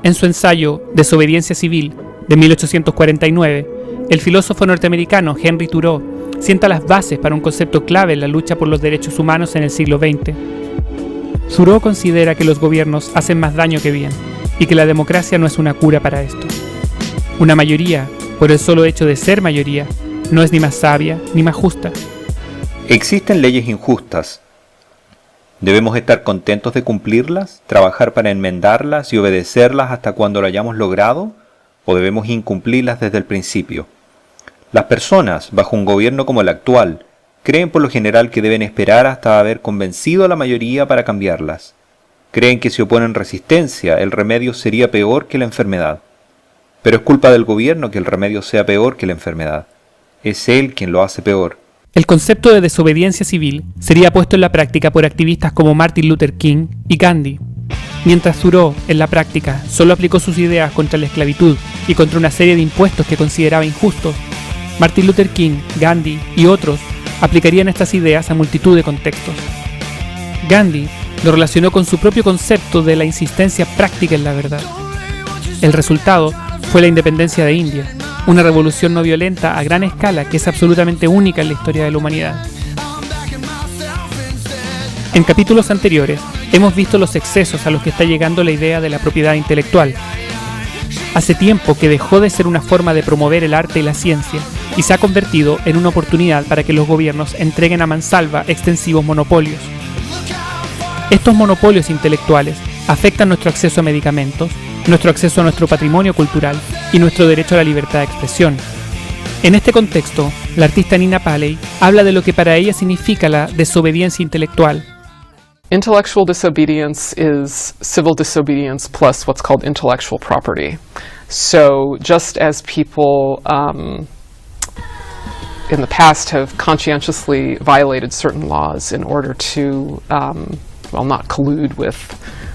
En su ensayo Desobediencia civil de 1849, el filósofo norteamericano Henry Thoreau sienta las bases para un concepto clave en la lucha por los derechos humanos en el siglo XX. Thoreau considera que los gobiernos hacen más daño que bien y que la democracia no es una cura para esto. Una mayoría, por el solo hecho de ser mayoría, no es ni más sabia ni más justa. Existen leyes injustas. ¿Debemos estar contentos de cumplirlas, trabajar para enmendarlas y obedecerlas hasta cuando lo hayamos logrado? ¿O debemos incumplirlas desde el principio? Las personas, bajo un gobierno como el actual, creen por lo general que deben esperar hasta haber convencido a la mayoría para cambiarlas. Creen que si oponen resistencia, el remedio sería peor que la enfermedad. Pero es culpa del gobierno que el remedio sea peor que la enfermedad. Es él quien lo hace peor. El concepto de desobediencia civil sería puesto en la práctica por activistas como Martin Luther King y Gandhi. Mientras Thoreau, en la práctica, solo aplicó sus ideas contra la esclavitud y contra una serie de impuestos que consideraba injustos, Martin Luther King, Gandhi y otros aplicarían estas ideas a multitud de contextos. Gandhi lo relacionó con su propio concepto de la insistencia práctica en la verdad. El resultado fue la independencia de India, una revolución no violenta a gran escala que es absolutamente única en la historia de la humanidad. En capítulos anteriores hemos visto los excesos a los que está llegando la idea de la propiedad intelectual. Hace tiempo que dejó de ser una forma de promover el arte y la ciencia y se ha convertido en una oportunidad para que los gobiernos entreguen a mansalva extensivos monopolios. Estos monopolios intelectuales afectan nuestro acceso a medicamentos, nuestro acceso a nuestro patrimonio cultural y nuestro derecho a la libertad de expresión. En este contexto, la artista Nina Paley habla de lo que para ella significa la desobediencia intelectual. Intellectual disobedience is civil disobedience plus what's called intellectual property. So just as people in the past have conscientiously violated certain laws in order to, not collude with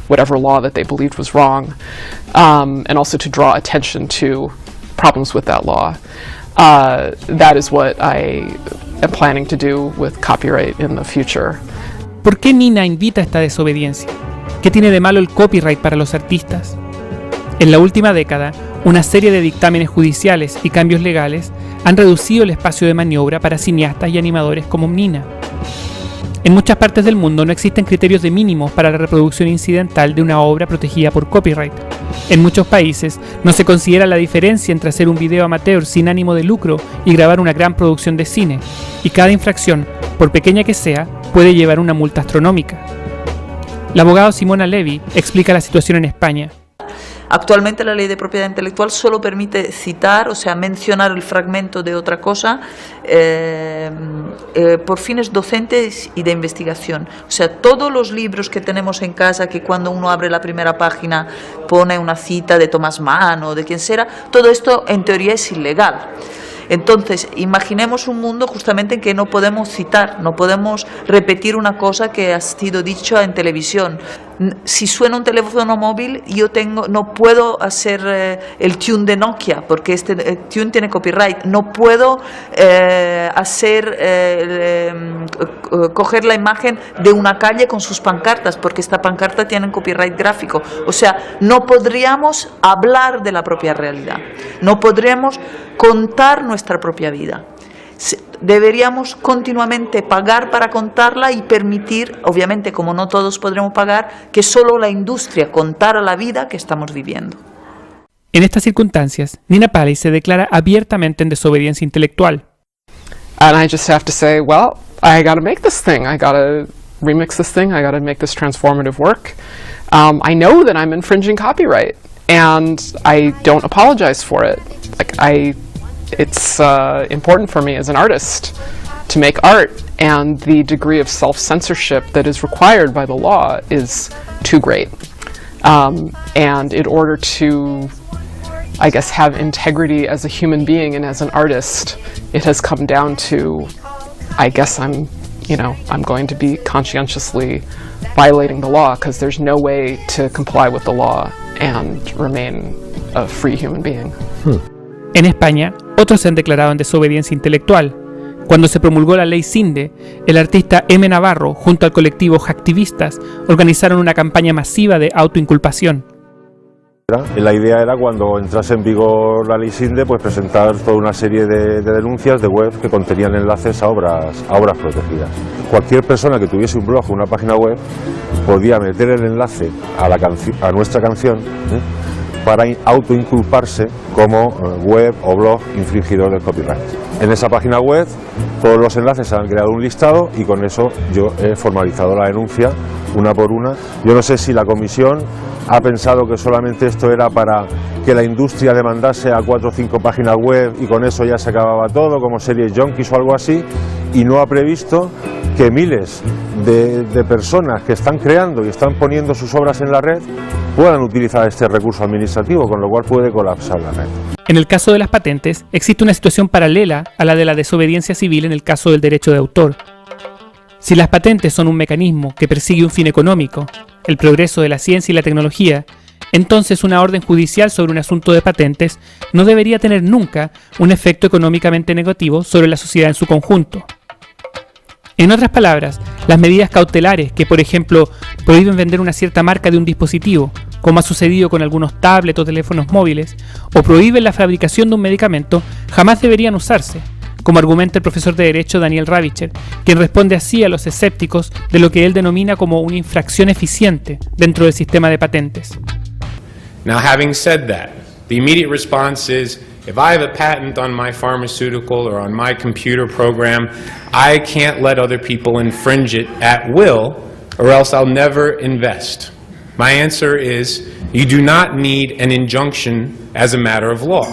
whatever law that they believed was wrong, and also to draw attention to problems with that law. That is what I am planning to do with copyright in the future. ¿Por qué Nina invita a esta desobediencia? ¿Qué tiene de malo el copyright para los artistas? En la última década, una serie de dictámenes judiciales y cambios legales han reducido el espacio de maniobra para cineastas y animadores como Nina. En muchas partes del mundo no existen criterios de mínimos para la reproducción incidental de una obra protegida por copyright. En muchos países no se considera la diferencia entre hacer un video amateur sin ánimo de lucro y grabar una gran producción de cine, y cada infracción, por pequeña que sea, puede llevar una multa astronómica. La abogada Simona Levi explica la situación en España. Actualmente la ley de propiedad intelectual solo permite citar, o sea, mencionar el fragmento de otra cosa por fines docentes y de investigación. O sea, todos los libros que tenemos en casa, que cuando uno abre la primera página pone una cita de Thomas Mann o de quien sea, todo esto en teoría es ilegal. Entonces, imaginemos un mundo justamente en que no podemos citar, no podemos repetir una cosa que ha sido dicha en televisión. Si suena un teléfono móvil, no puedo hacer el tune de Nokia, porque este tune tiene copyright. No puedo coger la imagen de una calle con sus pancartas, porque esta pancarta tiene copyright gráfico. O sea, no podríamos hablar de la propia realidad, no podríamos contar nuestra propia vida. Deberíamos continuamente pagar para contarla y permitir, obviamente como no todos podremos pagar, que solo la industria contara la vida que estamos viviendo. En estas circunstancias, Nina Paley se declara abiertamente en desobediencia intelectual. And I just have to say, well, I gotta make this thing, I gotta remix this thing, I gotta make this transformative work. I know that I'm infringing copyright, and I don't apologize for it. It's important for me as an artist to make art, and the degree of self-censorship that is required by the law is too great. And in order to I guess, have integrity as a human being and as an artist, it has come down to, I guess I'm going to be conscientiously violating the law because there's no way to comply with the law and remain a free human being. En España, otros se han declarado en desobediencia intelectual. Cuando se promulgó la ley Cinde, el artista M. Navarro, junto al colectivo Hacktivistas, organizaron una campaña masiva de autoinculpación. La idea era, cuando entrase en vigor la ley Cinde, pues presentar toda una serie de denuncias de web que contenían enlaces a obras protegidas. Cualquier persona que tuviese un blog o una página web podía meter el enlace a nuestra canción para autoinculparse como web o blog infringidor del copyright. En esa página web todos los enlaces han creado un listado y con eso yo he formalizado la denuncia una por una. Yo no sé si la comisión ha pensado que solamente esto era para que la industria demandase a 4 o 5 páginas web y con eso ya se acababa todo, como series junkies o algo así, y no ha previsto que miles de personas que están creando y están poniendo sus obras en la red puedan utilizar este recurso administrativo, con lo cual puede colapsar la red. En el caso de las patentes, existe una situación paralela a la de la desobediencia civil en el caso del derecho de autor. Si las patentes son un mecanismo que persigue un fin económico, el progreso de la ciencia y la tecnología, entonces una orden judicial sobre un asunto de patentes no debería tener nunca un efecto económicamente negativo sobre la sociedad en su conjunto. En otras palabras, las medidas cautelares que, por ejemplo, prohíben vender una cierta marca de un dispositivo, como ha sucedido con algunos tablets o teléfonos móviles, o prohíben la fabricación de un medicamento, jamás deberían usarse, como argumenta el profesor de Derecho Daniel Ravicher, quien responde así a los escépticos de lo que él denomina como una infracción eficiente dentro del sistema de patentes. Now, having said that, the immediate response is, if I have a patent on my pharmaceutical or on my computer program, I can't let other people infringe it at will, or else I'll never invest. My answer is, you do not need an injunction as a matter of law.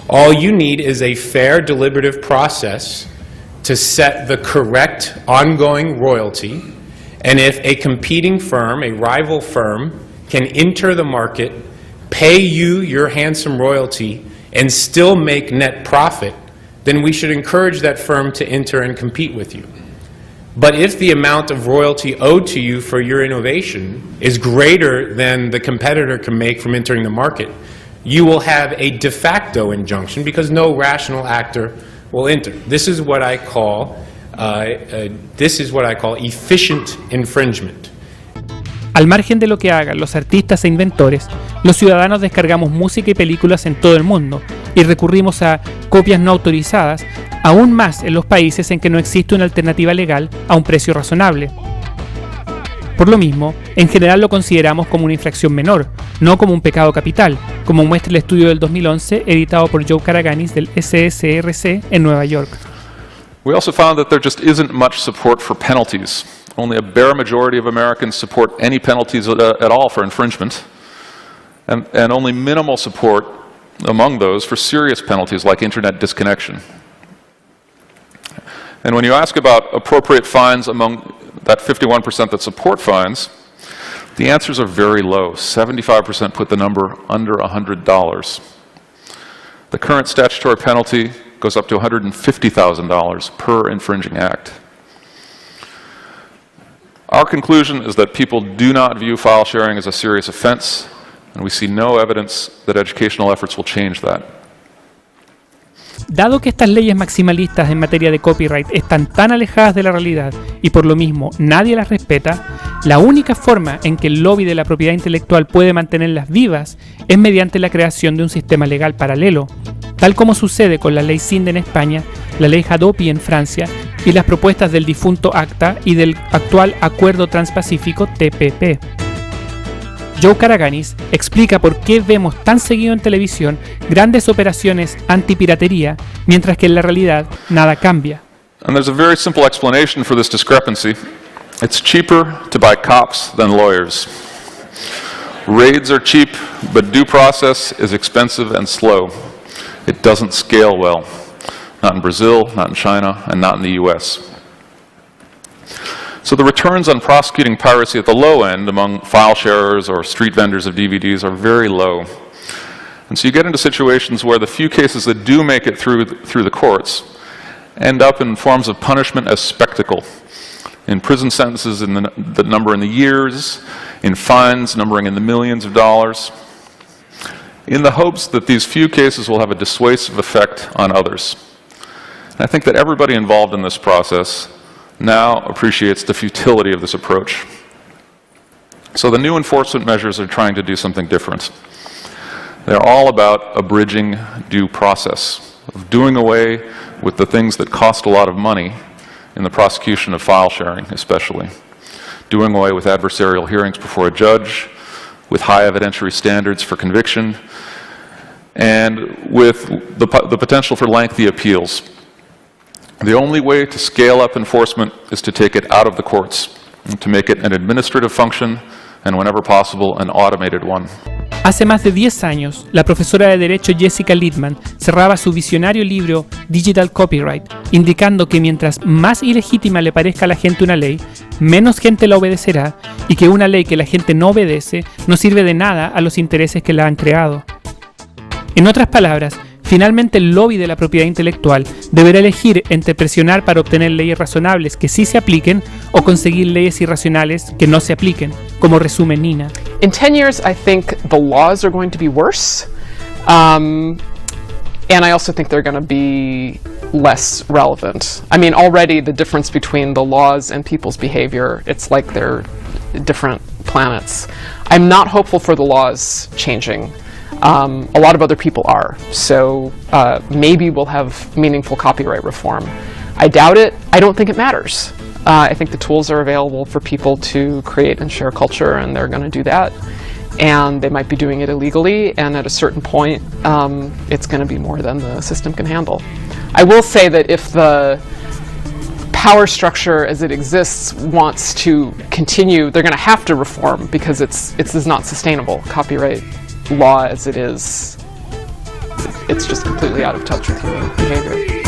All you need is a fair, deliberative process to set the correct ongoing royalty, and if a competing firm, a rival firm, can enter the market, pay you your handsome royalty, and still make net profit, then we should encourage that firm to enter and compete with you. But if the amount of royalty owed to you for your innovation is greater than the competitor can make from entering the market, you will have a de facto injunction because no rational actor will enter. This is what I call efficient infringement. Al margen de lo que hagan los artistas e inventores, los ciudadanos descargamos música y películas en todo el mundo y recurrimos a copias no autorizadas, aún más en los países en que no existe una alternativa legal a un precio razonable. Por lo mismo, en general lo consideramos como una infracción menor, no como un pecado capital, como muestra el estudio del 2011 editado por Joe Karaganis del SSRC en Nueva York. We also found that there just isn't much support for penalties. Only a bare majority of Americans support any penalties at all for infringement, and only minimal support among those for serious penalties like internet disconnection. And when you ask about appropriate fines among that 51% that support fines, the answers are very low. 75% put the number under $100. The current statutory penalty goes up to $150,000 per infringing act. Our conclusion is that people do not view file sharing as a serious offense, and we see no evidence that educational efforts will change that. Dado que estas leyes maximalistas en materia de copyright están tan alejadas de la realidad y por lo mismo nadie las respeta, la única forma en que el lobby de la propiedad intelectual puede mantenerlas vivas es mediante la creación de un sistema legal paralelo, tal como sucede con la ley Cinde en España, la ley Hadopi en Francia y las propuestas del difunto ACTA y del actual Acuerdo Transpacífico TPP. Joe Karaganis explica por qué vemos tan seguido en televisión grandes operaciones antipiratería, mientras que en la realidad nada cambia. And there's a very simple explanation for this discrepancy. It's cheaper to buy cops than lawyers. Raids are cheap, but due process is expensive and slow. It doesn't scale well. Not in Brazil, not in China, and not in the US. So the returns on prosecuting piracy at the low end among file sharers or street vendors of DVDs are very low. And so you get into situations where the few cases that do make it through the courts end up in forms of punishment as spectacle, in prison sentences that number in the years, in fines numbering in the millions of dollars, in the hopes that these few cases will have a dissuasive effect on others. And I think that everybody involved in this process now appreciates the futility of this approach. So the new enforcement measures are trying to do something different. They're all about abridging due process, of doing away with the things that cost a lot of money in the prosecution of file sharing, especially. Doing away with adversarial hearings before a judge, with high evidentiary standards for conviction, and with the potential for lengthy appeals. The only way to scale up enforcement is to take it out of the courts, and to make it an administrative function, and whenever possible, an automated one. Hace más de 10 años, la profesora de Derecho Jessica Littman cerraba su visionario libro Digital Copyright, indicando que mientras más ilegítima le parezca a la gente una ley, menos gente la obedecerá, y que una ley que la gente no obedece no sirve de nada a los intereses que la han creado. En otras palabras, finalmente el lobby de la propiedad intelectual deberá elegir entre presionar para obtener leyes razonables que sí se apliquen o conseguir leyes irracionales que no se apliquen, como resume Nina. In 10 years, I think the laws are going to be worse. And I also think they're going to be less relevant. I mean, already the difference between the laws and people's behavior, it's like they're different planets. I'm not hopeful for the laws changing. A lot of other people are. So maybe we'll have meaningful copyright reform. I doubt it. I don't think it matters. I think the tools are available for people to create and share culture, and they're going to do that. And they might be doing it illegally, and at a certain point, it's going to be more than the system can handle. I will say that if the power structure as it exists wants to continue, they're going to have to reform, because it's not sustainable. Copyright law as it is, it's just completely out of touch with human behavior.